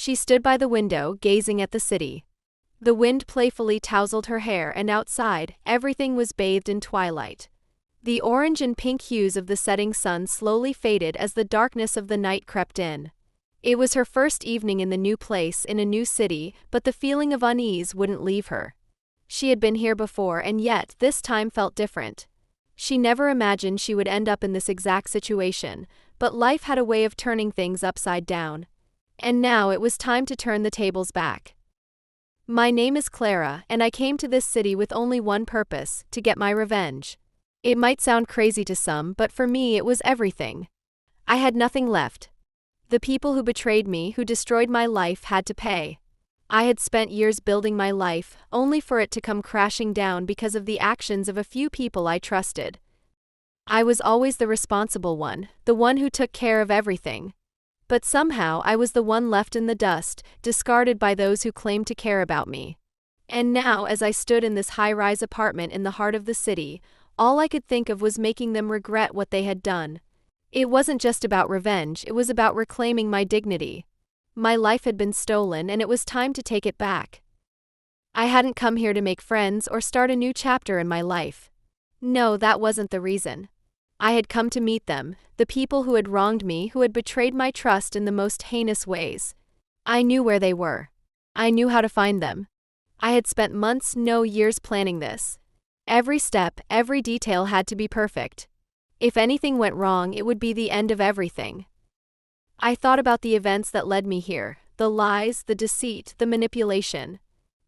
She stood by the window, gazing at the city. The wind playfully tousled her hair, and outside, everything was bathed in twilight. The orange and pink hues of the setting sun slowly faded as the darkness of the night crept in. It was her first evening in the new place, in a new city, but the feeling of unease wouldn't leave her. She had been here before, and yet this time felt different. She never imagined she would end up in this exact situation, but life had a way of turning things upside down. And now it was time to turn the tables back. My name is Clara, and I came to this city with only one purpose: to get my revenge. It might sound crazy to some, but for me it was everything. I had nothing left. The people who betrayed me, who destroyed my life, had to pay. I had spent years building my life, only for it to come crashing down because of the actions of a few people I trusted. I was always the responsible one, the one who took care of everything. But somehow I was the one left in the dust, discarded by those who claimed to care about me. And now, as I stood in this high-rise apartment in the heart of the city, all I could think of was making them regret what they had done. It wasn't just about revenge, it was about reclaiming my dignity. My life had been stolen, and it was time to take it back. I hadn't come here to make friends or start a new chapter in my life. No, that wasn't the reason. I had come to meet them, the people who had wronged me, who had betrayed my trust in the most heinous ways. I knew where they were. I knew how to find them. I had spent months, no years, planning this. Every step, every detail had to be perfect. If anything went wrong, it would be the end of everything. I thought about the events that led me here, the lies, the deceit, the manipulation.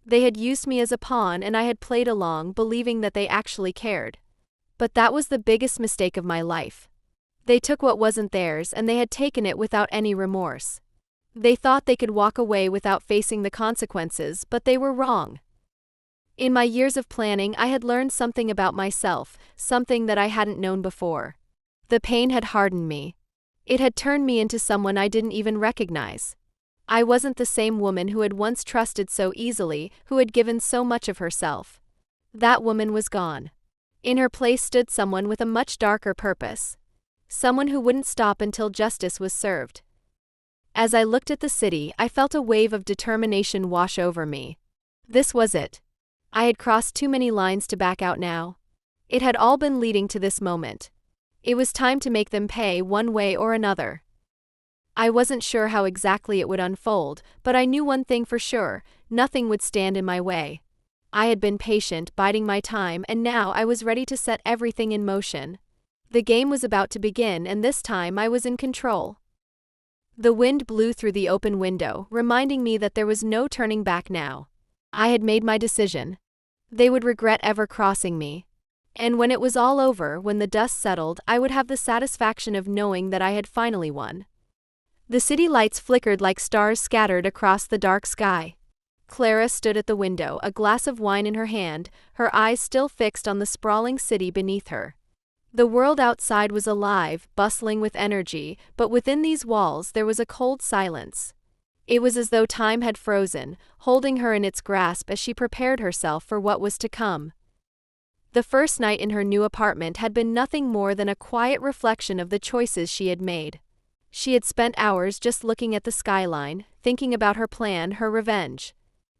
They had used me as a pawn, and I had played along, believing that they actually cared. But that was the biggest mistake of my life. They took what wasn't theirs, and they had taken it without any remorse. They thought they could walk away without facing the consequences, but they were wrong. In my years of planning, I had learned something about myself, something that I hadn't known before. The pain had hardened me. It had turned me into someone I didn't even recognize. I wasn't the same woman who had once trusted so easily, who had given so much of herself. That woman was gone. In her place stood someone with a much darker purpose. Someone who wouldn't stop until justice was served. As I looked at the city, I felt a wave of determination wash over me. This was it. I had crossed too many lines to back out now. It had all been leading to this moment. It was time to make them pay one way or another. I wasn't sure how exactly it would unfold, but I knew one thing for sure: nothing would stand in my way. I had been patient, biding my time, and now I was ready to set everything in motion. The game was about to begin, and this time I was in control. The wind blew through the open window, reminding me that there was no turning back now. I had made my decision. They would regret ever crossing me. And when it was all over, when the dust settled, I would have the satisfaction of knowing that I had finally won. The city lights flickered like stars scattered across the dark sky. Clara stood at the window, a glass of wine in her hand, her eyes still fixed on the sprawling city beneath her. The world outside was alive, bustling with energy, but within these walls there was a cold silence. It was as though time had frozen, holding her in its grasp as she prepared herself for what was to come. The first night in her new apartment had been nothing more than a quiet reflection of the choices she had made. She had spent hours just looking at the skyline, thinking about her plan, her revenge.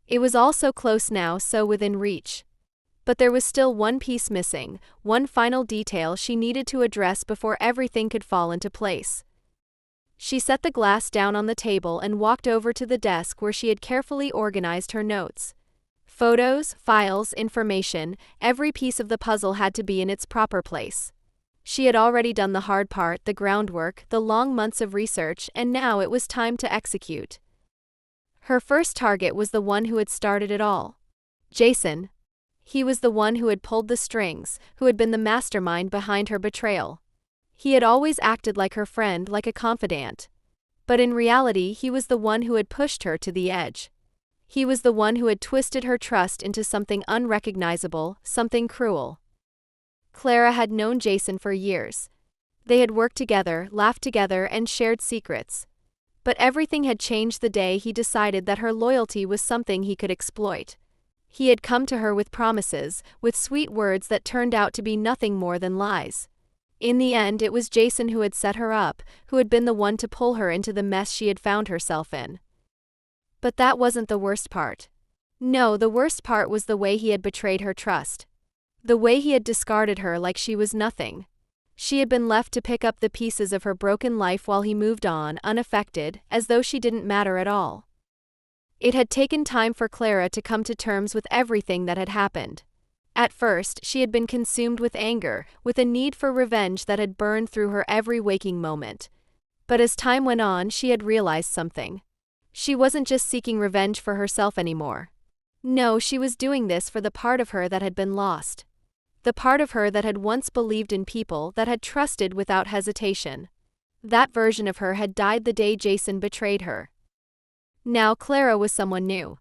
It was all so close now, so within reach. But there was still one piece missing, one final detail she needed to address before everything could fall into place. She set the glass down on the table and walked over to the desk where she had carefully organized her notes. Photos, files, information, every piece of the puzzle had to be in its proper place. She had already done the hard part, the groundwork, the long months of research, and now it was time to execute. Her first target was the one who had started it all. Jason. He was the one who had pulled the strings, who had been the mastermind behind her betrayal. He had always acted like her friend, like a confidant. But in reality, he was the one who had pushed her to the edge. He was the one who had twisted her trust into something unrecognizable, something cruel. Clara had known Jason for years. They had worked together, laughed together, and shared secrets. But everything had changed the day he decided that her loyalty was something he could exploit. He had come to her with promises, with sweet words that turned out to be nothing more than lies. In the end, it was Jason who had set her up, who had been the one to pull her into the mess she had found herself in. But that wasn't the worst part. No, the worst part was the way he had betrayed her trust. The way he had discarded her like she was nothing. She had been left to pick up the pieces of her broken life while he moved on, unaffected, as though she didn't matter at all. It had taken time for Clara to come to terms with everything that had happened. At first, she had been consumed with anger, with a need for revenge that had burned through her every waking moment. But as time went on, she had realized something. She wasn't just seeking revenge for herself anymore. No, she was doing this for the part of her that had been lost. The part of her that had once believed in people, that had trusted without hesitation. That version of her had died the day Jason betrayed her. Now Clara was someone new.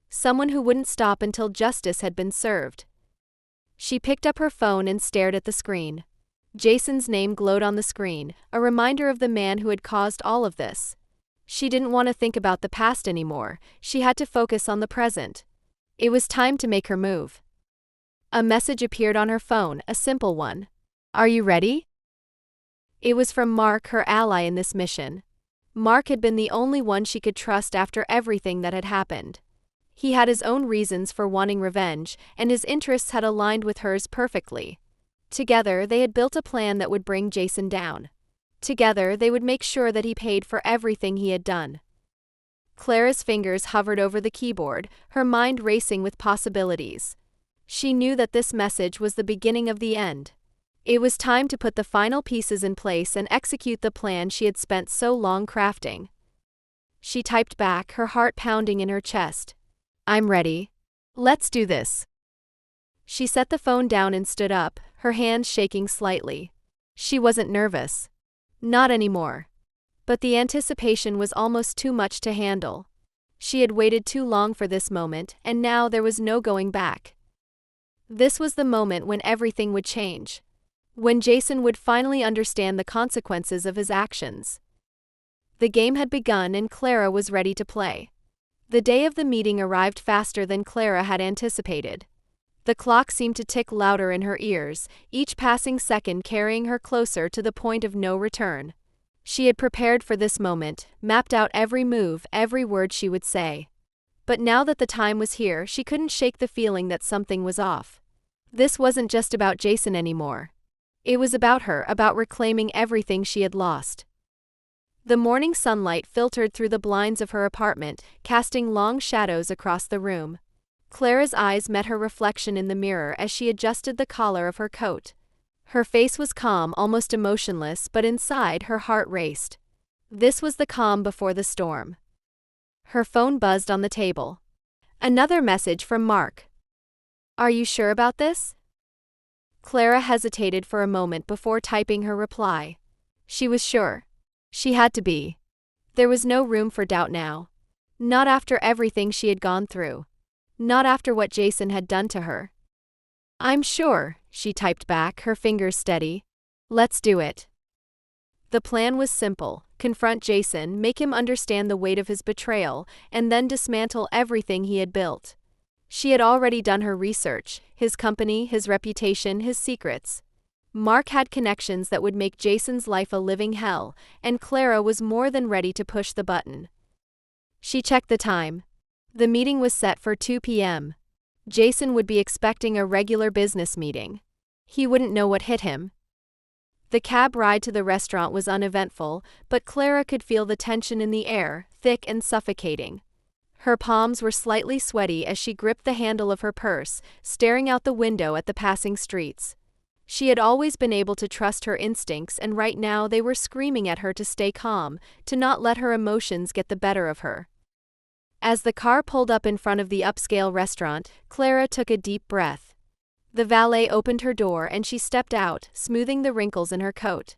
Someone who wouldn't stop until justice had been served. She picked up her phone and stared at the screen. Jason's name glowed on the screen, a reminder of the man who had caused all of this. She didn't want to think about the past anymore. She had to focus on the present. It was time to make her move. A message appeared on her phone, a simple one. "Are you ready?" It was from Mark, her ally in this mission. Mark had been the only one she could trust after everything that had happened. He had his own reasons for wanting revenge, and his interests had aligned with hers perfectly. Together, they had built a plan that would bring Jason down. Together, they would make sure that he paid for everything he had done. Clara's fingers hovered over the keyboard, her mind racing with possibilities. She knew that this message was the beginning of the end. It was time to put the final pieces in place and execute the plan she had spent so long crafting. She typed back, her heart pounding in her chest. "I'm ready. Let's do this." She set the phone down and stood up, her hands shaking slightly. She wasn't nervous. Not anymore. But the anticipation was almost too much to handle. She had waited too long for this moment, and now there was no going back. This was the moment when everything would change. When Jason would finally understand the consequences of his actions. The game had begun and Clara was ready to play. The day of the meeting arrived faster than Clara had anticipated. The clock seemed to tick louder in her ears, each passing second carrying her closer to the point of no return. She had prepared for this moment, mapped out every move, every word she would say. But now that the time was here, she couldn't shake the feeling that something was off. This wasn't just about Jason anymore. It was about her, about reclaiming everything she had lost. The morning sunlight filtered through the blinds of her apartment, casting long shadows across the room. Clara's eyes met her reflection in the mirror as she adjusted the collar of her coat. Her face was calm, almost emotionless, but inside her heart raced. This was the calm before the storm. Her phone buzzed on the table. Another message from Mark. "Are you sure about this?" Clara hesitated for a moment before typing her reply. She was sure. She had to be. There was no room for doubt now. Not after everything she had gone through. Not after what Jason had done to her. "I'm sure," she typed back, her fingers steady. "Let's do it." The plan was simple: confront Jason, make him understand the weight of his betrayal, and then dismantle everything he had built. She had already done her research, his company, his reputation, his secrets. Mark had connections that would make Jason's life a living hell, and Clara was more than ready to push the button. She checked the time. The meeting was set for 2 p.m. Jason would be expecting a regular business meeting. He wouldn't know what hit him. The cab ride to the restaurant was uneventful, but Clara could feel the tension in the air, thick and suffocating. Her palms were slightly sweaty as she gripped the handle of her purse, staring out the window at the passing streets. She had always been able to trust her instincts, and right now they were screaming at her to stay calm, to not let her emotions get the better of her. As the car pulled up in front of the upscale restaurant, Clara took a deep breath. The valet opened her door and she stepped out, smoothing the wrinkles in her coat.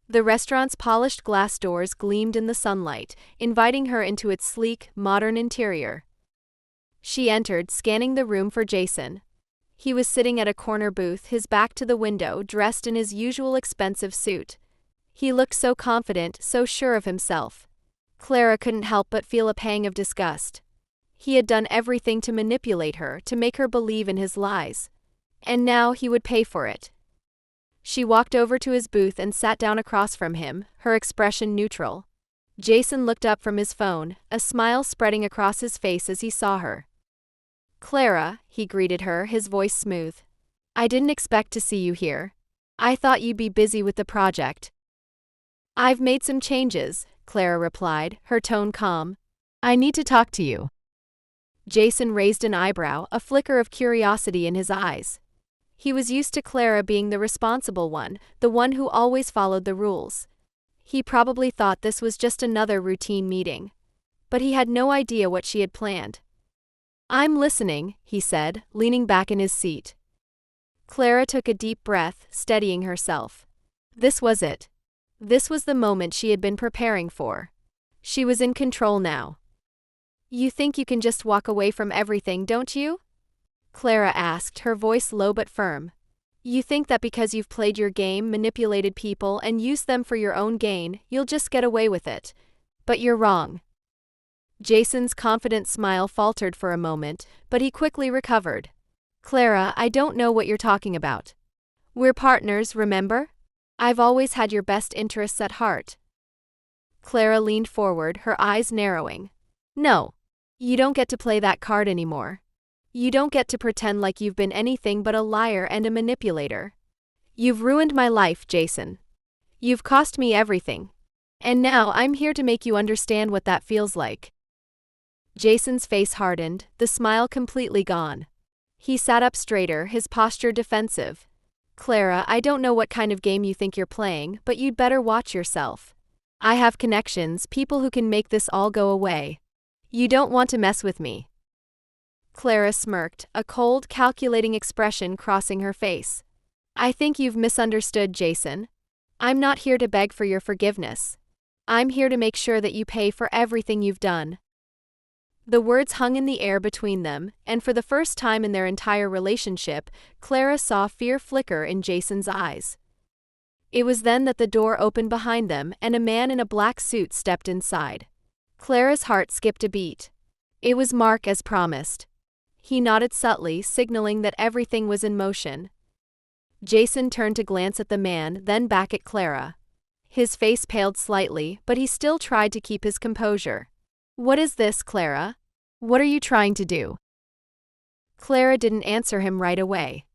The restaurant's polished glass doors gleamed in the sunlight, inviting her into its sleek, modern interior. She entered, scanning the room for Jason. He was sitting at a corner booth, his back to the window, dressed in his usual expensive suit. He looked so confident, so sure of himself. Clara couldn't help but feel a pang of disgust. He had done everything to manipulate her, to make her believe in his lies. And now he would pay for it. She walked over to his booth and sat down across from him, her expression neutral. Jason looked up from his phone, a smile spreading across his face as he saw her. Clara, he greeted her, his voice smooth. I didn't expect to see you here. I thought you'd be busy with the project. I've made some changes, Clara replied, her tone calm. I need to talk to you. Jason raised an eyebrow, a flicker of curiosity in his eyes. He was used to Clara being the responsible one, the one who always followed the rules. He probably thought this was just another routine meeting. But he had no idea what she had planned. I'm listening, he said, leaning back in his seat. Clara took a deep breath, steadying herself. This was it. This was the moment she had been preparing for. She was in control now. You think you can just walk away from everything, don't you? Clara asked, her voice low but firm. You think that because you've played your game, manipulated people, and used them for your own gain, you'll just get away with it. But you're wrong. Jason's confident smile faltered for a moment, but he quickly recovered. Clara, I don't know what you're talking about. We're partners, remember? I've always had your best interests at heart. Clara leaned forward, her eyes narrowing. No. You don't get to play that card anymore. You don't get to pretend like you've been anything but a liar and a manipulator. You've ruined my life, Jason. You've cost me everything. And now I'm here to make you understand what that feels like. Jason's face hardened, the smile completely gone. He sat up straighter, his posture defensive. Clara, I don't know what kind of game you think you're playing, but you'd better watch yourself. I have connections, people who can make this all go away. You don't want to mess with me. Clara smirked, a cold, calculating expression crossing her face. I think you've misunderstood, Jason. I'm not here to beg for your forgiveness. I'm here to make sure that you pay for everything you've done. The words hung in the air between them, and for the first time in their entire relationship, Clara saw fear flicker in Jason's eyes. It was then that the door opened behind them and a man in a black suit stepped inside. Clara's heart skipped a beat. It was Mark as promised. He nodded subtly, signaling that everything was in motion. Jason turned to glance at the man, then back at Clara. His face paled slightly, but he still tried to keep his composure. What is this, Clara? What are you trying to do? Clara didn't answer him right away.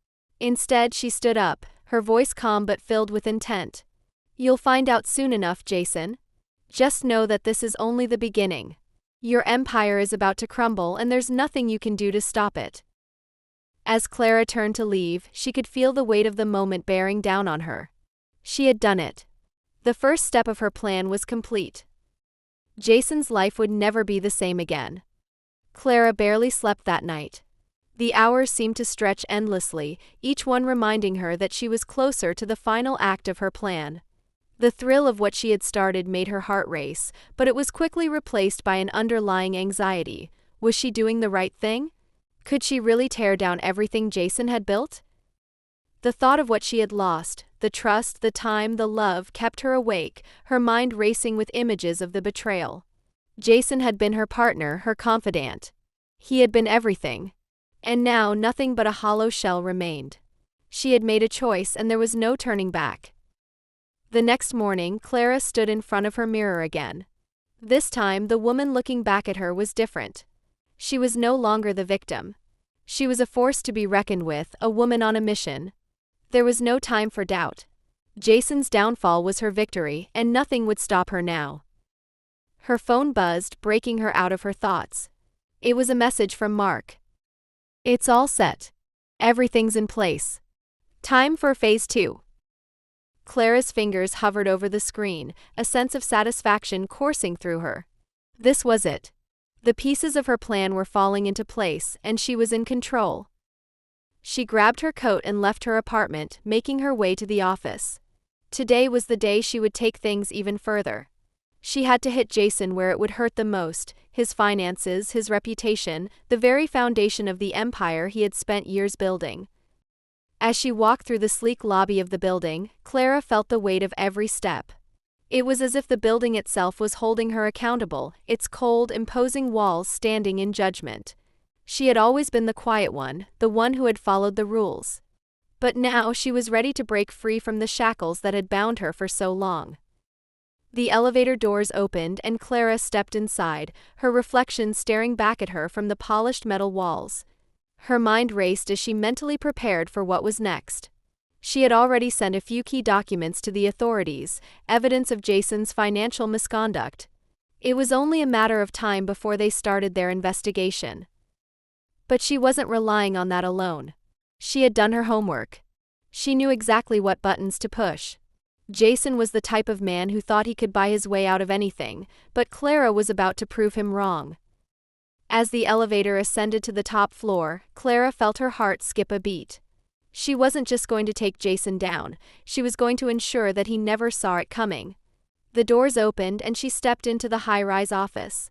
Instead, she stood up, her voice calm but filled with intent. You'll find out soon enough, Jason. Just know that this is only the beginning. Your empire is about to crumble and there's nothing you can do to stop it. As Clara turned to leave, she could feel the weight of the moment bearing down on her. She had done it. The first step of her plan was complete. Jason's life would never be the same again. Clara barely slept that night. The hours seemed to stretch endlessly, each one reminding her that she was closer to the final act of her plan. The thrill of what she had started made her heart race, but it was quickly replaced by an underlying anxiety. Was she doing the right thing? Could she really tear down everything Jason had built? The thought of what she had lost, the trust, the time, the love, kept her awake, her mind racing with images of the betrayal. Jason had been her partner, her confidant. He had been everything. And now nothing but a hollow shell remained. She had made a choice and there was no turning back. The next morning, Clara stood in front of her mirror again. This time, the woman looking back at her was different. She was no longer the victim. She was a force to be reckoned with, a woman on a mission. There was no time for doubt. Jason's downfall was her victory, and nothing would stop her now. Her phone buzzed, breaking her out of her thoughts. It was a message from Mark. It's all set. Everything's in place. Time for phase 2. Clara's fingers hovered over the screen, a sense of satisfaction coursing through her. This was it. The pieces of her plan were falling into place, and she was in control. She grabbed her coat and left her apartment, making her way to the office. Today was the day she would take things even further. She had to hit Jason where it would hurt the most, his finances, his reputation, the very foundation of the empire he had spent years building. As she walked through the sleek lobby of the building, Clara felt the weight of every step. It was as if the building itself was holding her accountable, its cold, imposing walls standing in judgment. She had always been the quiet one, the one who had followed the rules. But now she was ready to break free from the shackles that had bound her for so long. The elevator doors opened and Clara stepped inside, her reflection staring back at her from the polished metal walls. Her mind raced as she mentally prepared for what was next. She had already sent a few key documents to the authorities, evidence of Jason's financial misconduct. It was only a matter of time before they started their investigation. But she wasn't relying on that alone. She had done her homework. She knew exactly what buttons to push. Jason was the type of man who thought he could buy his way out of anything, but Clara was about to prove him wrong. As the elevator ascended to the top floor, Clara felt her heart skip a beat. She wasn't just going to take Jason down, she was going to ensure that he never saw it coming. The doors opened and she stepped into the high-rise office.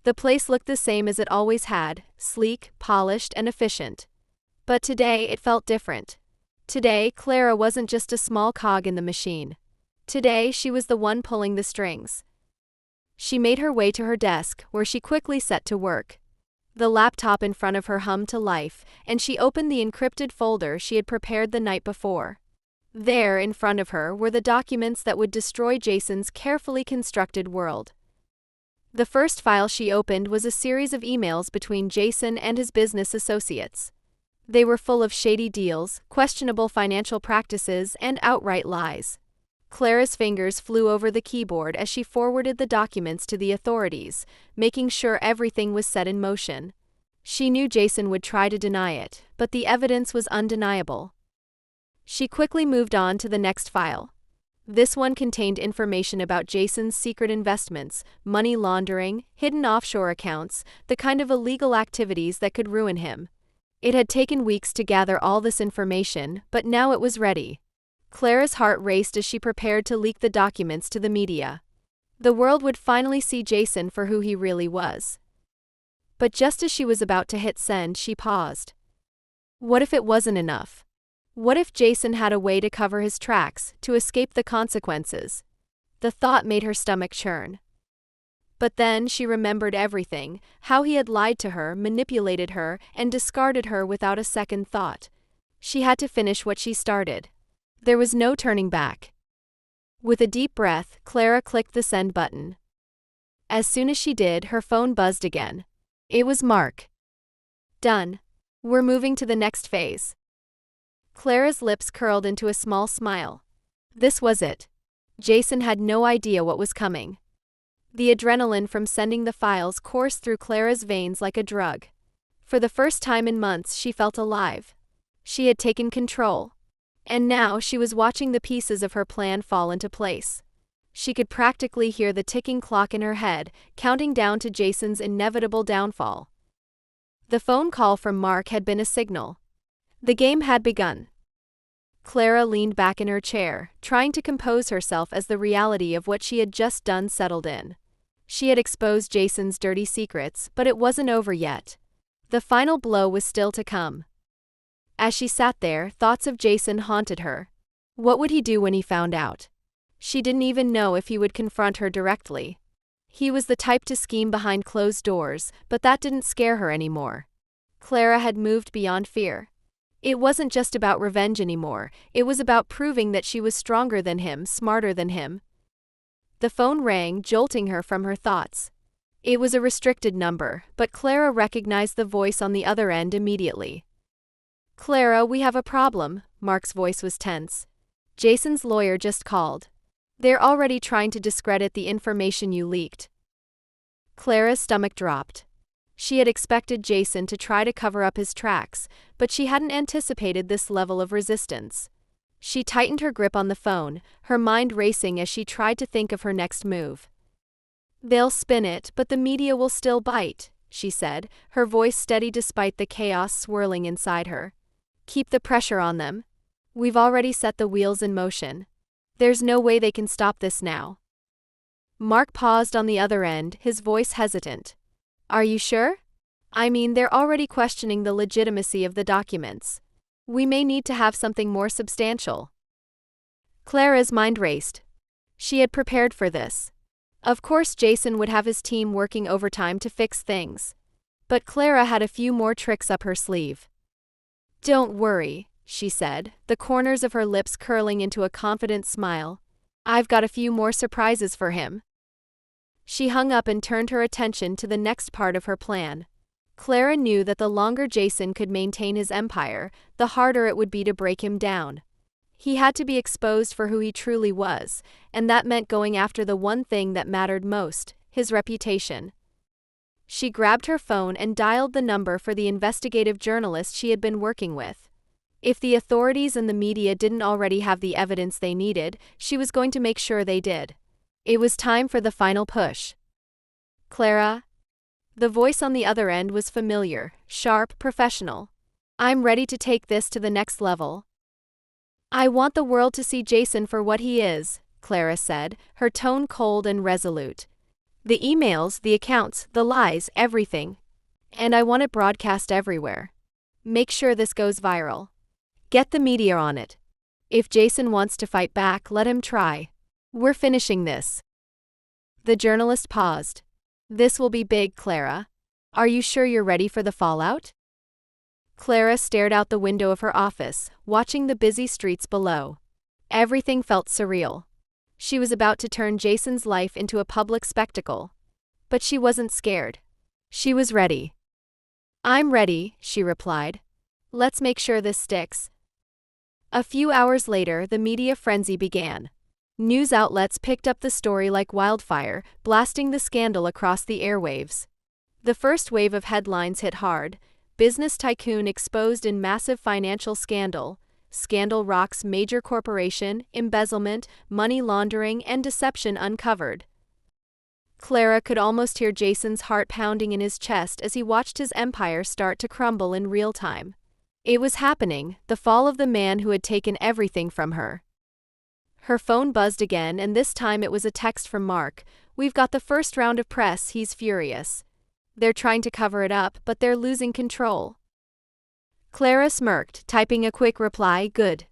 The place looked the same as it always had, sleek, polished, and efficient. But today it felt different. Today, Clara wasn't just a small cog in the machine. Today, she was the one pulling the strings. She made her way to her desk, where she quickly set to work. The laptop in front of her hummed to life, and she opened the encrypted folder she had prepared the night before. There, in front of her, were the documents that would destroy Jason's carefully constructed world. The first file she opened was a series of emails between Jason and his business associates. They were full of shady deals, questionable financial practices, and outright lies. Clara's fingers flew over the keyboard as she forwarded the documents to the authorities, making sure everything was set in motion. She knew Jason would try to deny it, but the evidence was undeniable. She quickly moved on to the next file. This one contained information about Jason's secret investments, money laundering, hidden offshore accounts, the kind of illegal activities that could ruin him. It had taken weeks to gather all this information, but now it was ready. Clara's heart raced as she prepared to leak the documents to the media. The world would finally see Jason for who he really was. But just as she was about to hit send, she paused. What if it wasn't enough? What if Jason had a way to cover his tracks, to escape the consequences? The thought made her stomach churn. But then she remembered everything, how he had lied to her, manipulated her, and discarded her without a second thought. She had to finish what she started. There was no turning back. With a deep breath, Clara clicked the send button. As soon as she did, her phone buzzed again. It was Mark. Done. We're moving to the next phase. Clara's lips curled into a small smile. This was it. Jason had no idea what was coming. The adrenaline from sending the files coursed through Clara's veins like a drug. For the first time in months, she felt alive. She had taken control. And now she was watching the pieces of her plan fall into place. She could practically hear the ticking clock in her head, counting down to Jason's inevitable downfall. The phone call from Mark had been a signal. The game had begun. Clara leaned back in her chair, trying to compose herself as the reality of what she had just done settled in. She had exposed Jason's dirty secrets, but it wasn't over yet. The final blow was still to come. As she sat there, thoughts of Jason haunted her. What would he do when he found out? She didn't even know if he would confront her directly. He was the type to scheme behind closed doors, but that didn't scare her anymore. Clara had moved beyond fear. It wasn't just about revenge anymore, it was about proving that she was stronger than him, smarter than him. The phone rang, jolting her from her thoughts. It was a restricted number, but Clara recognized the voice on the other end immediately. Clara, we have a problem, Mark's voice was tense. Jason's lawyer just called. They're already trying to discredit the information you leaked. Clara's stomach dropped. She had expected Jason to try to cover up his tracks, but she hadn't anticipated this level of resistance. She tightened her grip on the phone, her mind racing as she tried to think of her next move. They'll spin it, but the media will still bite, she said, her voice steady despite the chaos swirling inside her. Keep the pressure on them. We've already set the wheels in motion. There's no way they can stop this now. Mark paused on the other end, his voice hesitant. Are you sure? I mean, they're already questioning the legitimacy of the documents. We may need to have something more substantial. Clara's mind raced. She had prepared for this. Of course Jason would have his team working overtime to fix things. But Clara had a few more tricks up her sleeve. Don't worry, she said, the corners of her lips curling into a confident smile. I've got a few more surprises for him. She hung up and turned her attention to the next part of her plan. Clara knew that the longer Jason could maintain his empire, the harder it would be to break him down. He had to be exposed for who he truly was, and that meant going after the one thing that mattered most, his reputation. She grabbed her phone and dialed the number for the investigative journalist she had been working with. If the authorities and the media didn't already have the evidence they needed, she was going to make sure they did. It was time for the final push. Clara? The voice on the other end was familiar, sharp, professional. I'm ready to take this to the next level. I want the world to see Jason for what he is, Clara said, her tone cold and resolute. The emails, the accounts, the lies, everything. And I want it broadcast everywhere. Make sure this goes viral. Get the media on it. If Jason wants to fight back, let him try. We're finishing this. The journalist paused. This will be big, Clara. Are you sure you're ready for the fallout? Clara stared out the window of her office, watching the busy streets below. Everything felt surreal. She was about to turn Jason's life into a public spectacle. But she wasn't scared. She was ready. I'm ready, she replied. Let's make sure this sticks. A few hours later, the media frenzy began. News outlets picked up the story like wildfire, blasting the scandal across the airwaves. The first wave of headlines hit hard. Business tycoon exposed in massive financial scandal. Scandal rocks major corporation, embezzlement, money laundering, and deception uncovered. Clara could almost hear Jason's heart pounding in his chest as he watched his empire start to crumble in real time. It was happening, the fall of the man who had taken everything from her. Her phone buzzed again, and this time it was a text from Mark. We've got the first round of press, he's furious. They're trying to cover it up, but they're losing control. Clara smirked, typing a quick reply, good.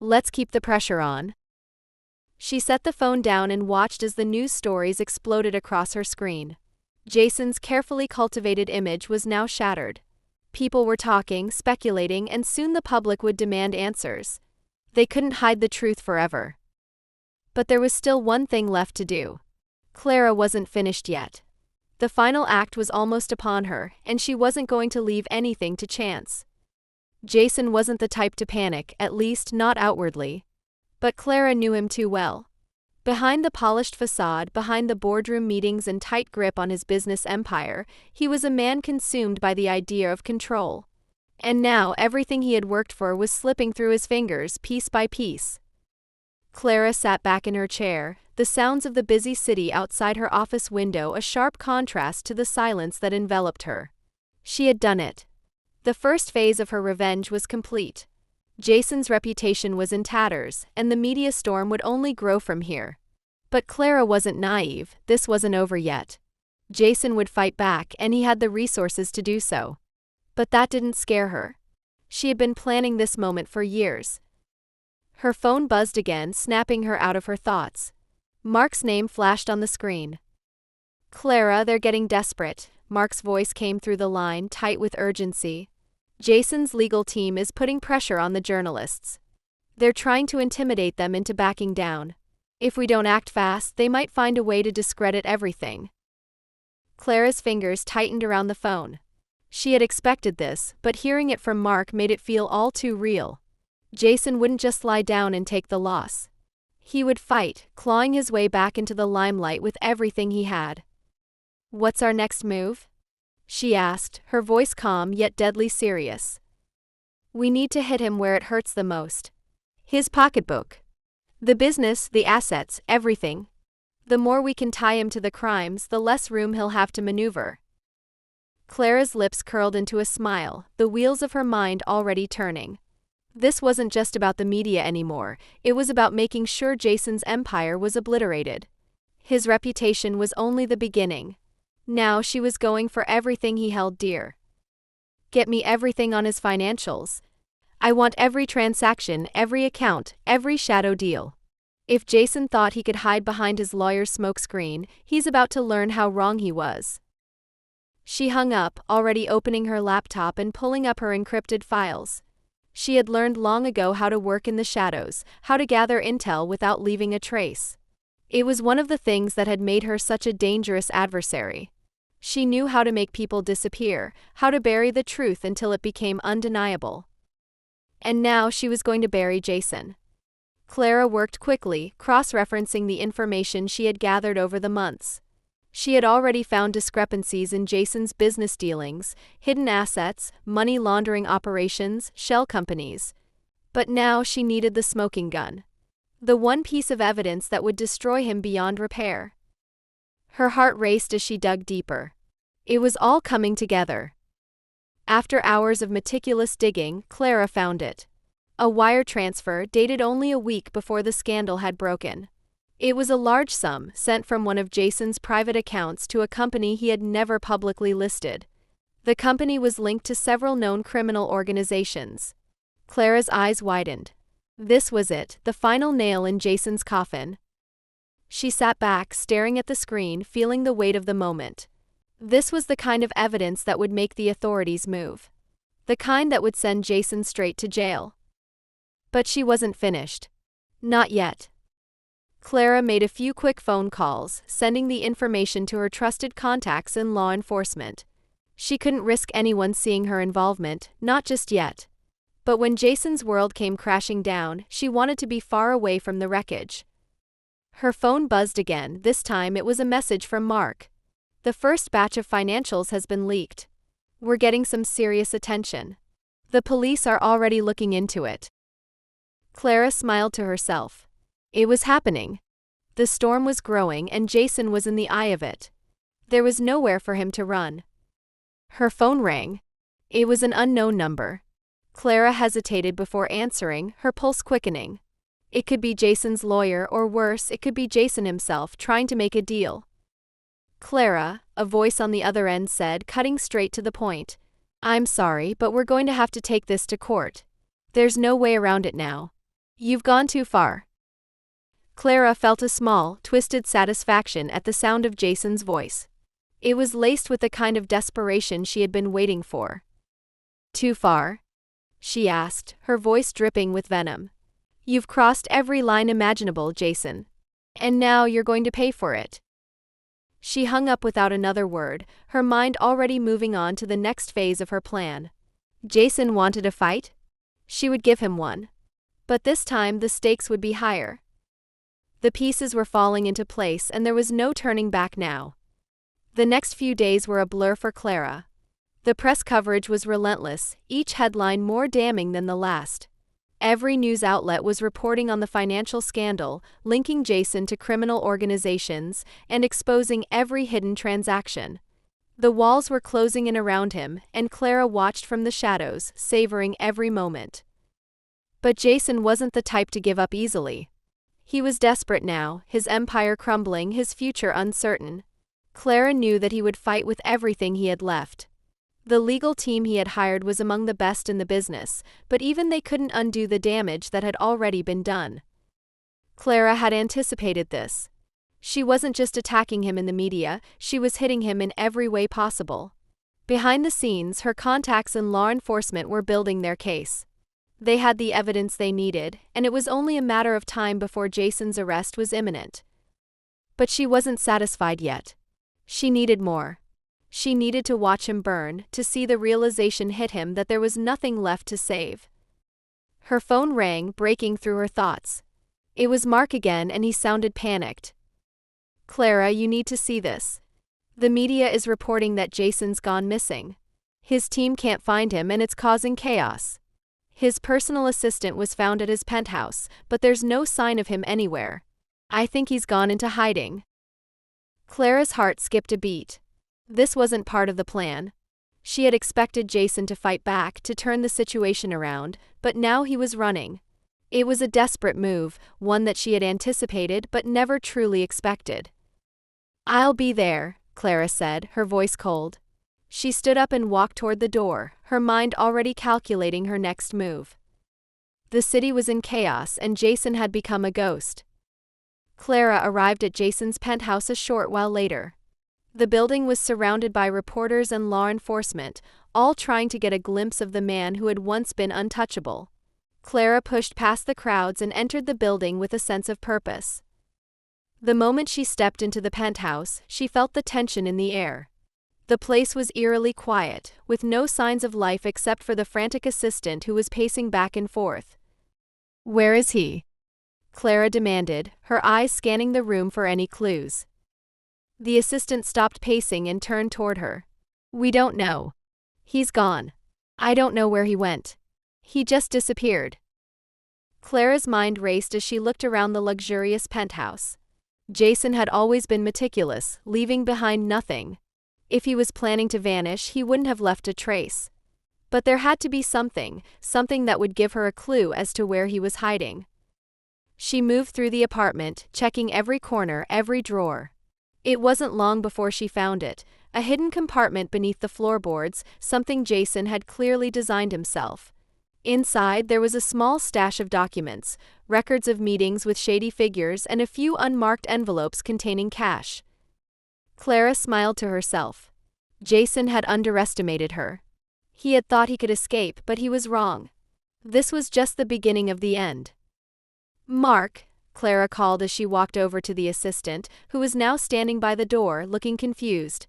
Let's keep the pressure on. She set the phone down and watched as the news stories exploded across her screen. Jason's carefully cultivated image was now shattered. People were talking, speculating, and soon the public would demand answers. They couldn't hide the truth forever. But there was still one thing left to do. Clara wasn't finished yet. The final act was almost upon her, and she wasn't going to leave anything to chance. Jason wasn't the type to panic, at least not outwardly. But Clara knew him too well. Behind the polished facade, behind the boardroom meetings and tight grip on his business empire, he was a man consumed by the idea of control. And now everything he had worked for was slipping through his fingers, piece by piece. Clara sat back in her chair, the sounds of the busy city outside her office window a sharp contrast to the silence that enveloped her. She had done it. The first phase of her revenge was complete. Jason's reputation was in tatters, and the media storm would only grow from here. But Clara wasn't naive, this wasn't over yet. Jason would fight back, and he had the resources to do so. But that didn't scare her. She had been planning this moment for years. Her phone buzzed again, snapping her out of her thoughts. Mark's name flashed on the screen. Clara, they're getting desperate. Mark's voice came through the line, tight with urgency. Jason's legal team is putting pressure on the journalists. They're trying to intimidate them into backing down. If we don't act fast, they might find a way to discredit everything. Clara's fingers tightened around the phone. She had expected this, but hearing it from Mark made it feel all too real. Jason wouldn't just lie down and take the loss. He would fight, clawing his way back into the limelight with everything he had. What's our next move? She asked, her voice calm yet deadly serious. We need to hit him where it hurts the most. His pocketbook. The business, the assets, everything. The more we can tie him to the crimes, the less room he'll have to maneuver. Clara's lips curled into a smile, the wheels of her mind already turning. This wasn't just about the media anymore, it was about making sure Jason's empire was obliterated. His reputation was only the beginning. Now she was going for everything he held dear. Get me everything on his financials. I want every transaction, every account, every shadow deal. If Jason thought he could hide behind his lawyer's smokescreen, he's about to learn how wrong he was. She hung up, already opening her laptop and pulling up her encrypted files. She had learned long ago how to work in the shadows, how to gather intel without leaving a trace. It was one of the things that had made her such a dangerous adversary. She knew how to make people disappear, how to bury the truth until it became undeniable. And now she was going to bury Jason. Clara worked quickly, cross-referencing the information she had gathered over the months. She had already found discrepancies in Jason's business dealings, hidden assets, money laundering operations, shell companies. But now she needed the smoking gun. The one piece of evidence that would destroy him beyond repair. Her heart raced as she dug deeper. It was all coming together. After hours of meticulous digging, Clara found it. A wire transfer dated only a week before the scandal had broken. It was a large sum sent from one of Jason's private accounts to a company he had never publicly listed. The company was linked to several known criminal organizations. Clara's eyes widened. This was it, the final nail in Jason's coffin. She sat back, staring at the screen, feeling the weight of the moment. This was the kind of evidence that would make the authorities move. The kind that would send Jason straight to jail. But she wasn't finished. Not yet. Clara made a few quick phone calls, sending the information to her trusted contacts in law enforcement. She couldn't risk anyone seeing her involvement, not just yet. But when Jason's world came crashing down, she wanted to be far away from the wreckage. Her phone buzzed again. This time it was a message from Mark. The first batch of financials has been leaked. We're getting some serious attention. The police are already looking into it. Clara smiled to herself. It was happening. The storm was growing and Jason was in the eye of it. There was nowhere for him to run. Her phone rang. It was an unknown number. Clara hesitated before answering, her pulse quickening. It could be Jason's lawyer, or worse, it could be Jason himself trying to make a deal. Clara, a voice on the other end said, cutting straight to the point. I'm sorry, but we're going to have to take this to court. There's no way around it now. You've gone too far. Clara felt a small, twisted satisfaction at the sound of Jason's voice. It was laced with the kind of desperation she had been waiting for. Too far? She asked, her voice dripping with venom. You've crossed every line imaginable, Jason. And now you're going to pay for it. She hung up without another word, her mind already moving on to the next phase of her plan. Jason wanted a fight? She would give him one. But this time the stakes would be higher. The pieces were falling into place and there was no turning back now. The next few days were a blur for Clara. The press coverage was relentless, each headline more damning than the last. Every news outlet was reporting on the financial scandal, linking Jason to criminal organizations, and exposing every hidden transaction. The walls were closing in around him, and Clara watched from the shadows, savoring every moment. But Jason wasn't the type to give up easily. He was desperate now, his empire crumbling, his future uncertain. Clara knew that he would fight with everything he had left. The legal team he had hired was among the best in the business, but even they couldn't undo the damage that had already been done. Clara had anticipated this. She wasn't just attacking him in the media, she was hitting him in every way possible. Behind the scenes, her contacts in law enforcement were building their case. They had the evidence they needed, and it was only a matter of time before Jason's arrest was imminent. But she wasn't satisfied yet. She needed more. She needed to watch him burn, to see the realization hit him that there was nothing left to save. Her phone rang, breaking through her thoughts. It was Mark again, and he sounded panicked. Clara, you need to see this. The media is reporting that Jason's gone missing. His team can't find him and it's causing chaos. His personal assistant was found at his penthouse, but there's no sign of him anywhere. I think he's gone into hiding. Clara's heart skipped a beat. This wasn't part of the plan. She had expected Jason to fight back, to turn the situation around, but now he was running. It was a desperate move, one that she had anticipated but never truly expected. I'll be there, Clara said, her voice cold. She stood up and walked toward the door, her mind already calculating her next move. The city was in chaos and Jason had become a ghost. Clara arrived at Jason's penthouse a short while later. The building was surrounded by reporters and law enforcement, all trying to get a glimpse of the man who had once been untouchable. Clara pushed past the crowds and entered the building with a sense of purpose. The moment she stepped into the penthouse, she felt the tension in the air. The place was eerily quiet, with no signs of life except for the frantic assistant who was pacing back and forth. "Where is he?" Clara demanded, her eyes scanning the room for any clues. The assistant stopped pacing and turned toward her. "We don't know. He's gone. I don't know where he went. He just disappeared." Clara's mind raced as she looked around the luxurious penthouse. Jason had always been meticulous, leaving behind nothing. If he was planning to vanish, he wouldn't have left a trace. But there had to be something that would give her a clue as to where he was hiding. She moved through the apartment, checking every corner, every drawer. It wasn't long before she found it, a hidden compartment beneath the floorboards, something Jason had clearly designed himself. Inside, there was a small stash of documents, records of meetings with shady figures, and a few unmarked envelopes containing cash. Clara smiled to herself. Jason had underestimated her. He had thought he could escape, but he was wrong. This was just the beginning of the end. "Mark," Clara called as she walked over to the assistant, who was now standing by the door, looking confused.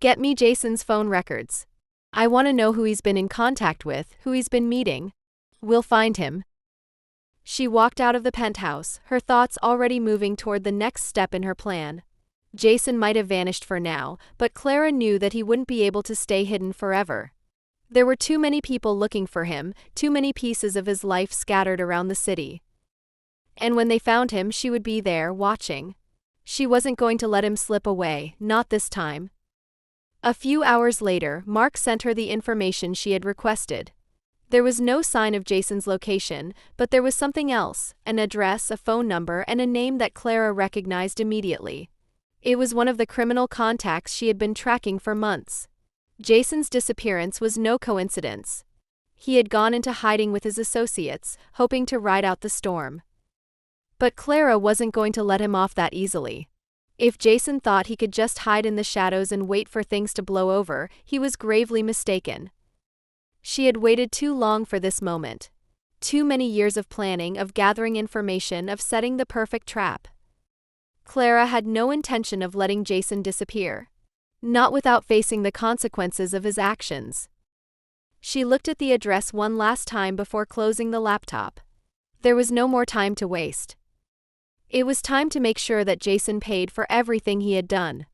"Get me Jason's phone records. I want to know who he's been in contact with, who he's been meeting. We'll find him." She walked out of the penthouse, her thoughts already moving toward the next step in her plan. Jason might have vanished for now, but Clara knew that he wouldn't be able to stay hidden forever. There were too many people looking for him, too many pieces of his life scattered around the city. And when they found him, she would be there, watching. She wasn't going to let him slip away, not this time. A few hours later, Mark sent her the information she had requested. There was no sign of Jason's location, but there was something else, an address, a phone number, and a name that Clara recognized immediately. It was one of the criminal contacts she had been tracking for months. Jason's disappearance was no coincidence. He had gone into hiding with his associates, hoping to ride out the storm. But Clara wasn't going to let him off that easily. If Jason thought he could just hide in the shadows and wait for things to blow over, he was gravely mistaken. She had waited too long for this moment. Too many years of planning, of gathering information, of setting the perfect trap. Clara had no intention of letting Jason disappear. Not without facing the consequences of his actions. She looked at the address one last time before closing the laptop. There was no more time to waste. It was time to make sure that Jason paid for everything he had done.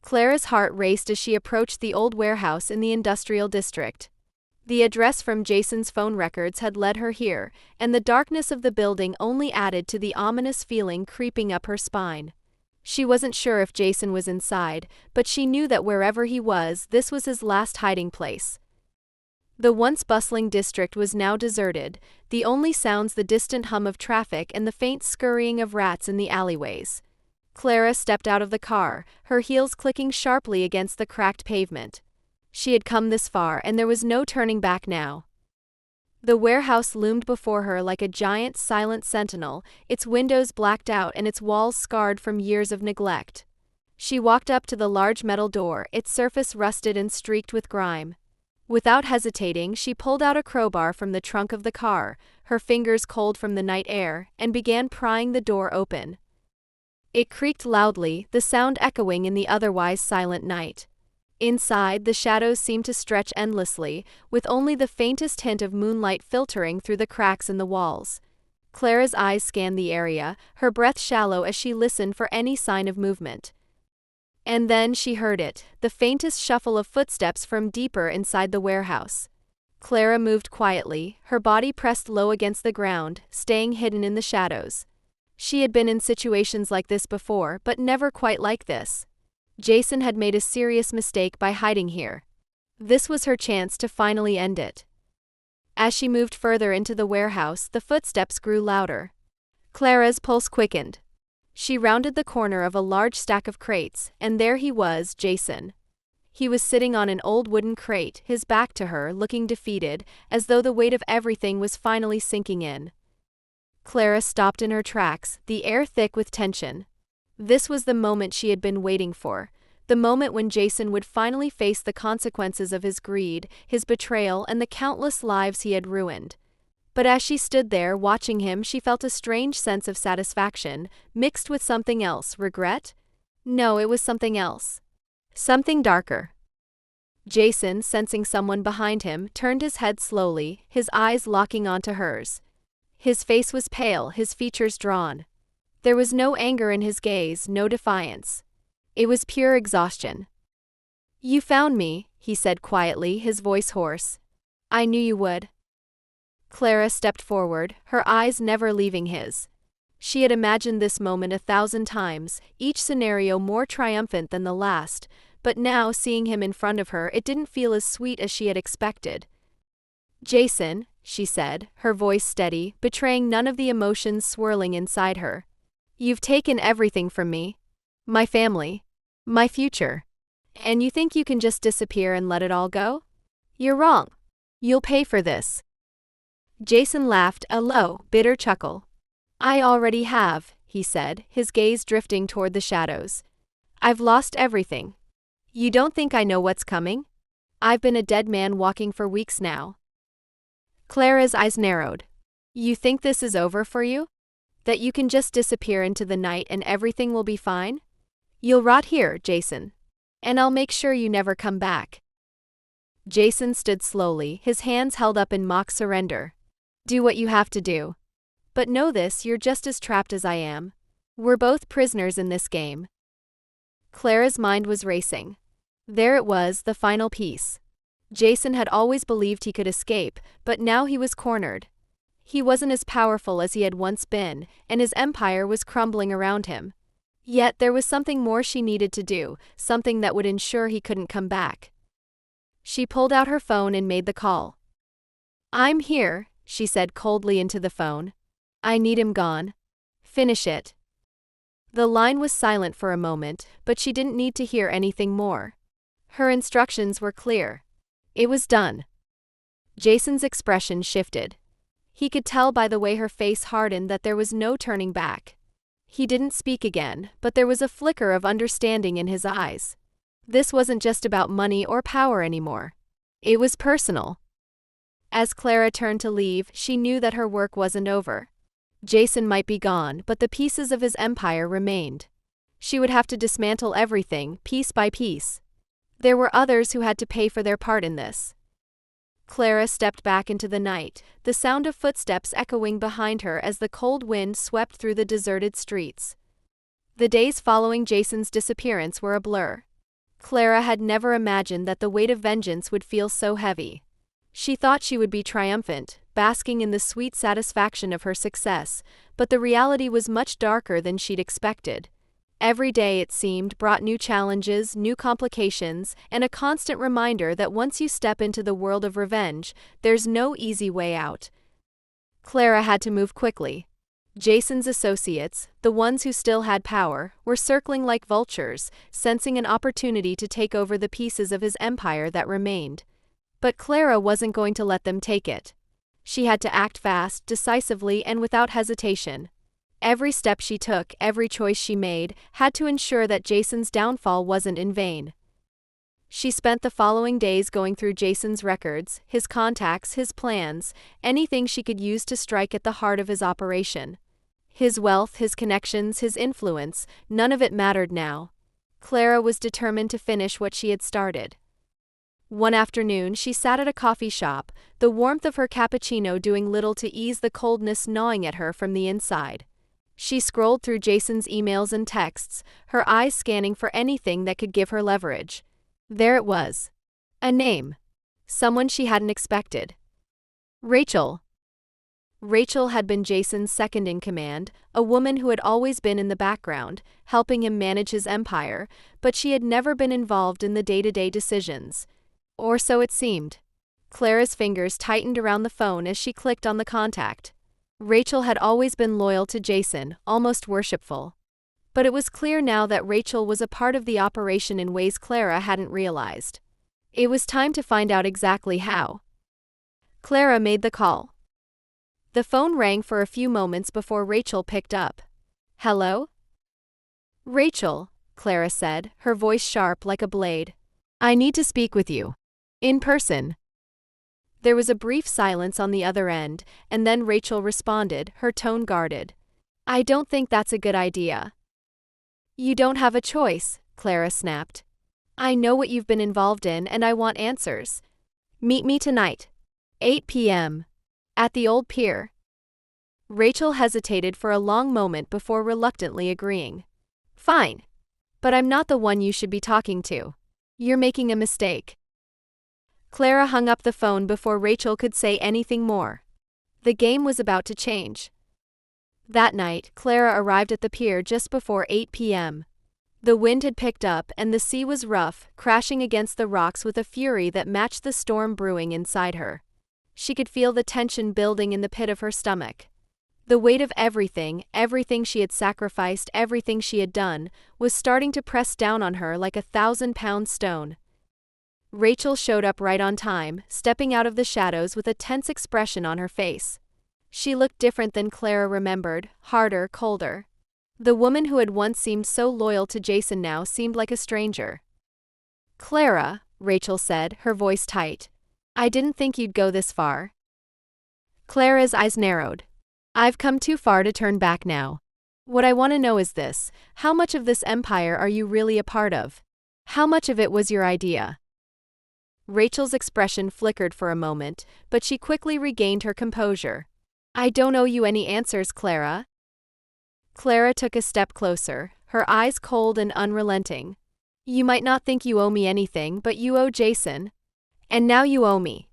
Clara's heart raced as she approached the old warehouse in the industrial district. The address from Jason's phone records had led her here, and the darkness of the building only added to the ominous feeling creeping up her spine. She wasn't sure if Jason was inside, but she knew that wherever he was, this was his last hiding place. The once bustling district was now deserted, the only sounds the distant hum of traffic and the faint scurrying of rats in the alleyways. Clara stepped out of the car, her heels clicking sharply against the cracked pavement. She had come this far, and there was no turning back now. The warehouse loomed before her like a giant, silent sentinel, its windows blacked out and its walls scarred from years of neglect. She walked up to the large metal door, its surface rusted and streaked with grime. Without hesitating, she pulled out a crowbar from the trunk of the car, her fingers cold from the night air, and began prying the door open. It creaked loudly, the sound echoing in the otherwise silent night. Inside, the shadows seemed to stretch endlessly, with only the faintest hint of moonlight filtering through the cracks in the walls. Clara's eyes scanned the area, her breath shallow as she listened for any sign of movement. And then she heard it, the faintest shuffle of footsteps from deeper inside the warehouse. Clara moved quietly, her body pressed low against the ground, staying hidden in the shadows. She had been in situations like this before, but never quite like this. Jason had made a serious mistake by hiding here. This was her chance to finally end it. As she moved further into the warehouse, the footsteps grew louder. Clara's pulse quickened. She rounded the corner of a large stack of crates, and there he was, Jason. He was sitting on an old wooden crate, his back to her, looking defeated, as though the weight of everything was finally sinking in. Clara stopped in her tracks, the air thick with tension. This was the moment she had been waiting for, the moment when Jason would finally face the consequences of his greed, his betrayal, and the countless lives he had ruined. But as she stood there watching him, she felt a strange sense of satisfaction, mixed with something else. Regret? No, it was something else. Something darker. Jason, sensing someone behind him, turned his head slowly, his eyes locking onto hers. His face was pale, his features drawn. There was no anger in his gaze, no defiance. It was pure exhaustion. "You found me," he said quietly, his voice hoarse. "I knew you would." Clara stepped forward, her eyes never leaving his. She had imagined this moment 1,000 times, each scenario more triumphant than the last, but now, seeing him in front of her, it didn't feel as sweet as she had expected. "Jason," she said, her voice steady, betraying none of the emotions swirling inside her. "You've taken everything from me. My family. My future. And you think you can just disappear and let it all go? You're wrong. You'll pay for this." Jason laughed, a low, bitter chuckle. "I already have," he said, his gaze drifting toward the shadows. "I've lost everything. You don't think I know what's coming? I've been a dead man walking for weeks now." Clara's eyes narrowed. "You think this is over for you? That you can just disappear into the night and everything will be fine? You'll rot here, Jason. And I'll make sure you never come back." Jason stood slowly, his hands held up in mock surrender. "Do what you have to do. But know this, you're just as trapped as I am. We're both prisoners in this game." Clara's mind was racing. There it was, the final piece. Jason had always believed he could escape, but now he was cornered. He wasn't as powerful as he had once been, and his empire was crumbling around him. Yet there was something more she needed to do, something that would ensure he couldn't come back. She pulled out her phone and made the call. "I'm here," she said coldly into the phone. "I need him gone. Finish it." The line was silent for a moment, but she didn't need to hear anything more. Her instructions were clear. It was done. Jason's expression shifted. He could tell by the way her face hardened that there was no turning back. He didn't speak again, but there was a flicker of understanding in his eyes. This wasn't just about money or power anymore. It was personal. As Clara turned to leave, she knew that her work wasn't over. Jason might be gone, but the pieces of his empire remained. She would have to dismantle everything, piece by piece. There were others who had to pay for their part in this. Clara stepped back into the night, the sound of footsteps echoing behind her as the cold wind swept through the deserted streets. The days following Jason's disappearance were a blur. Clara had never imagined that the weight of vengeance would feel so heavy. She thought she would be triumphant, basking in the sweet satisfaction of her success, but the reality was much darker than she'd expected. Every day, it seemed, brought new challenges, new complications, and a constant reminder that once you step into the world of revenge, there's no easy way out. Clara had to move quickly. Jason's associates, the ones who still had power, were circling like vultures, sensing an opportunity to take over the pieces of his empire that remained. But Clara wasn't going to let them take it. She had to act fast, decisively, and without hesitation. Every step she took, every choice she made, had to ensure that Jason's downfall wasn't in vain. She spent the following days going through Jason's records, his contacts, his plans, anything she could use to strike at the heart of his operation. His wealth, his connections, his influence, none of it mattered now. Clara was determined to finish what she had started. One afternoon, she sat at a coffee shop, the warmth of her cappuccino doing little to ease the coldness gnawing at her from the inside. She scrolled through Jason's emails and texts, her eyes scanning for anything that could give her leverage. There it was. A name. Someone she hadn't expected. Rachel. Rachel had been Jason's second-in-command, a woman who had always been in the background, helping him manage his empire, but she had never been involved in the day-to-day decisions. Or so it seemed. Clara's fingers tightened around the phone as she clicked on the contact. Rachel had always been loyal to Jason, almost worshipful. But it was clear now that Rachel was a part of the operation in ways Clara hadn't realized. It was time to find out exactly how. Clara made the call. The phone rang for a few moments before Rachel picked up. "Hello?" "Rachel," Clara said, her voice sharp like a blade. "I need to speak with you. In person." There was a brief silence on the other end, and then Rachel responded, her tone guarded. I don't think that's a good idea. You don't have a choice, Clara snapped. I know what you've been involved in and I want answers. Meet me tonight. 8 p.m. At the old pier. Rachel hesitated for a long moment before reluctantly agreeing. Fine. But I'm not the one you should be talking to. You're making a mistake. Clara hung up the phone before Rachel could say anything more. The game was about to change. That night, Clara arrived at the pier just before 8 p.m. The wind had picked up and the sea was rough, crashing against the rocks with a fury that matched the storm brewing inside her. She could feel the tension building in the pit of her stomach. The weight of everything she had sacrificed, everything she had done, was starting to press down on her like a 1,000-pound stone. Rachel showed up right on time, stepping out of the shadows with a tense expression on her face. She looked different than Clara remembered, harder, colder. The woman who had once seemed so loyal to Jason now seemed like a stranger. Clara, Rachel said, her voice tight. I didn't think you'd go this far. Clara's eyes narrowed. I've come too far to turn back now. What I want to know is this: how much of this empire are you really a part of? How much of it was your idea? Rachel's expression flickered for a moment, but she quickly regained her composure. I don't owe you any answers, Clara. Clara took a step closer, her eyes cold and unrelenting. You might not think you owe me anything, but you owe Jason. And now you owe me.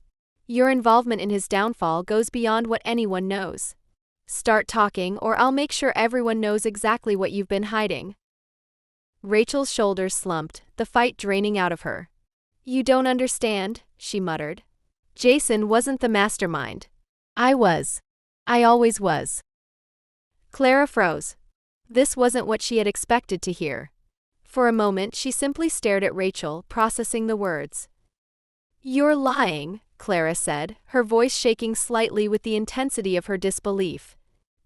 Your involvement in his downfall goes beyond what anyone knows. Start talking, or I'll make sure everyone knows exactly what you've been hiding. Rachel's shoulders slumped, the fight draining out of her. You don't understand, she muttered. Jason wasn't the mastermind. I was. I always was. Clara froze. This wasn't what she had expected to hear. For a moment she simply stared at Rachel, processing the words. You're lying, Clara said, her voice shaking slightly with the intensity of her disbelief.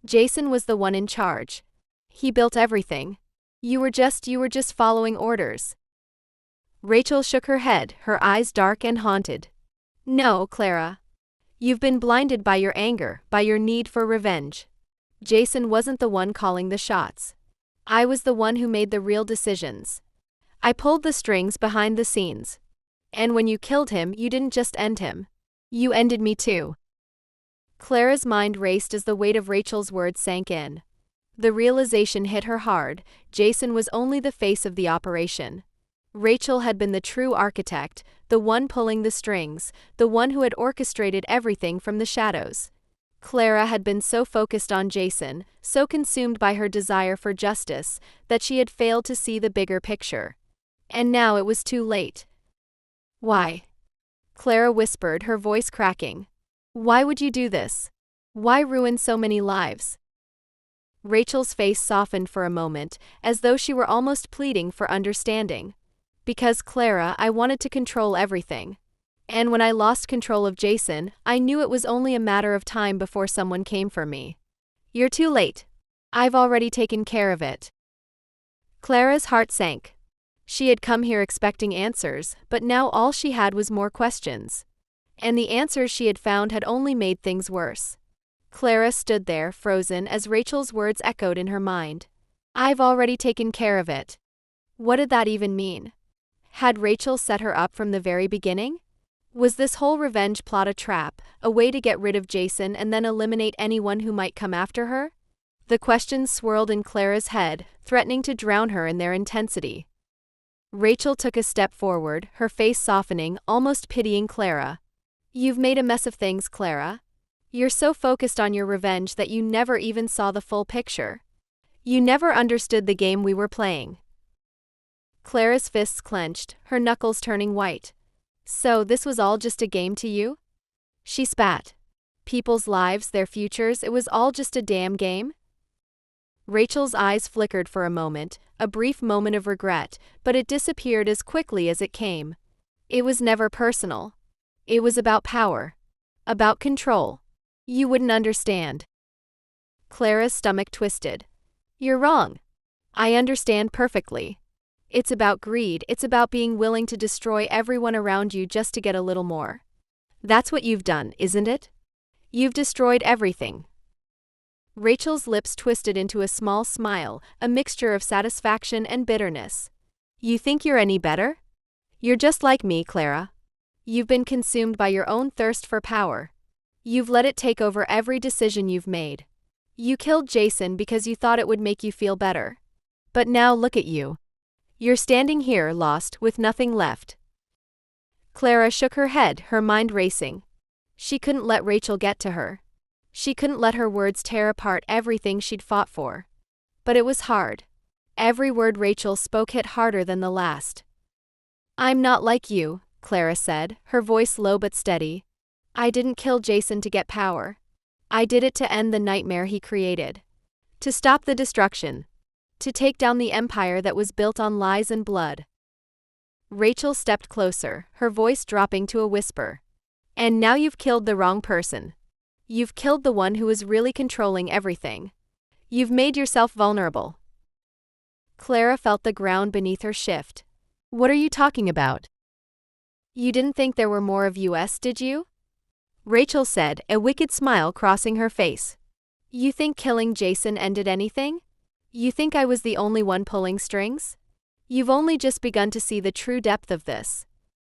Jason was the one in charge. He built everything. You were just following orders. Rachel shook her head, her eyes dark and haunted. No, Clara. You've been blinded by your anger, by your need for revenge. Jason wasn't the one calling the shots. I was the one who made the real decisions. I pulled the strings behind the scenes. And when you killed him, you didn't just end him. You ended me too. Clara's mind raced as the weight of Rachel's words sank in. The realization hit her hard: Jason was only the face of the operation. Rachel had been the true architect, the one pulling the strings, the one who had orchestrated everything from the shadows. Clara had been so focused on Jason, so consumed by her desire for justice, that she had failed to see the bigger picture. And now it was too late. Why? Clara whispered, her voice cracking. Why would you do this? Why ruin so many lives? Rachel's face softened for a moment, as though she were almost pleading for understanding. Because, Clara, I wanted to control everything. And when I lost control of Jason, I knew it was only a matter of time before someone came for me. You're too late. I've already taken care of it. Clara's heart sank. She had come here expecting answers, but now all she had was more questions. And the answers she had found had only made things worse. Clara stood there, frozen, as Rachel's words echoed in her mind. I've already taken care of it. What did that even mean? Had Rachel set her up from the very beginning? Was this whole revenge plot a trap, a way to get rid of Jason and then eliminate anyone who might come after her? The questions swirled in Clara's head, threatening to drown her in their intensity. Rachel took a step forward, her face softening, almost pitying Clara. You've made a mess of things, Clara. You're so focused on your revenge that you never even saw the full picture. You never understood the game we were playing. Clara's fists clenched, her knuckles turning white. So this was all just a game to you? She spat. People's lives, their futures, it was all just a damn game? Rachel's eyes flickered for a moment, a brief moment of regret, but it disappeared as quickly as it came. It was never personal. It was about power. About control. You wouldn't understand. Clara's stomach twisted. You're wrong. I understand perfectly. It's about greed, it's about being willing to destroy everyone around you just to get a little more. That's what you've done, isn't it? You've destroyed everything. Rachel's lips twisted into a small smile, a mixture of satisfaction and bitterness. You think you're any better? You're just like me, Clara. You've been consumed by your own thirst for power. You've let it take over every decision you've made. You killed Jason because you thought it would make you feel better. But now look at you. You're standing here, lost, with nothing left. Clara shook her head, her mind racing. She couldn't let Rachel get to her. She couldn't let her words tear apart everything she'd fought for. But it was hard. Every word Rachel spoke hit harder than the last. I'm not like you, Clara said, her voice low but steady. I didn't kill Jason to get power. I did it to end the nightmare he created. To stop the destruction. To take down the empire that was built on lies and blood. Rachel stepped closer, her voice dropping to a whisper. And now you've killed the wrong person. You've killed the one who was really controlling everything. You've made yourself vulnerable. Clara felt the ground beneath her shift. What are you talking about? You didn't think there were more of us, did you? Rachel said, a wicked smile crossing her face. You think killing Jason ended anything? You think I was the only one pulling strings? You've only just begun to see the true depth of this.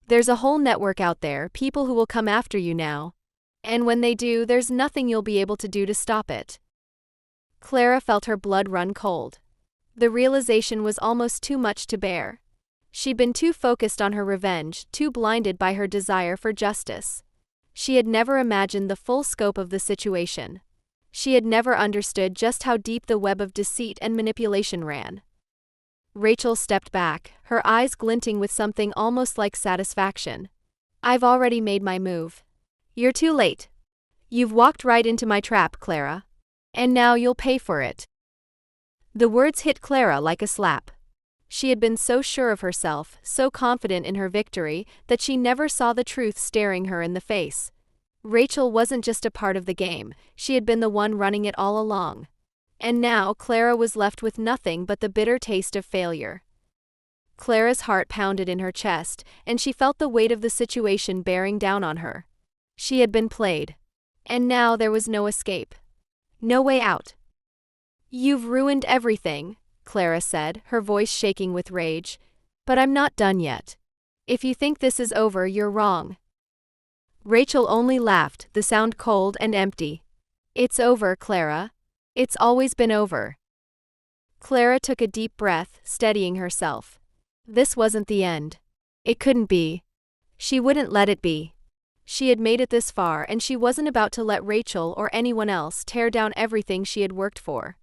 There's a whole network out there, people who will come after you now. And when they do, there's nothing you'll be able to do to stop it. Clara felt her blood run cold. The realization was almost too much to bear. She'd been too focused on her revenge, too blinded by her desire for justice. She had never imagined the full scope of the situation. She had never understood just how deep the web of deceit and manipulation ran. Rachel stepped back, her eyes glinting with something almost like satisfaction. I've already made my move. You're too late. You've walked right into my trap, Clara. And now you'll pay for it. The words hit Clara like a slap. She had been so sure of herself, so confident in her victory, that she never saw the truth staring her in the face. Rachel wasn't just a part of the game, she had been the one running it all along. And now Clara was left with nothing but the bitter taste of failure. Clara's heart pounded in her chest, and she felt the weight of the situation bearing down on her. She had been played. And now there was no escape. No way out. You've ruined everything, Clara said, her voice shaking with rage. But I'm not done yet. If you think this is over, you're wrong. Rachel only laughed, the sound cold and empty. It's over, Clara. It's always been over. Clara took a deep breath, steadying herself. This wasn't the end. It couldn't be. She wouldn't let it be. She had made it this far, and she wasn't about to let Rachel or anyone else tear down everything she had worked for.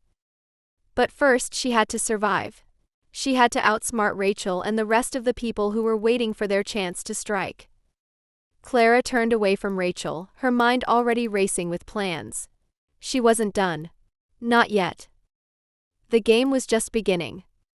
But first she had to survive. She had to outsmart Rachel and the rest of the people who were waiting for their chance to strike. Clara turned away from Rachel, her mind already racing with plans. She wasn't done. Not yet. The game was just beginning.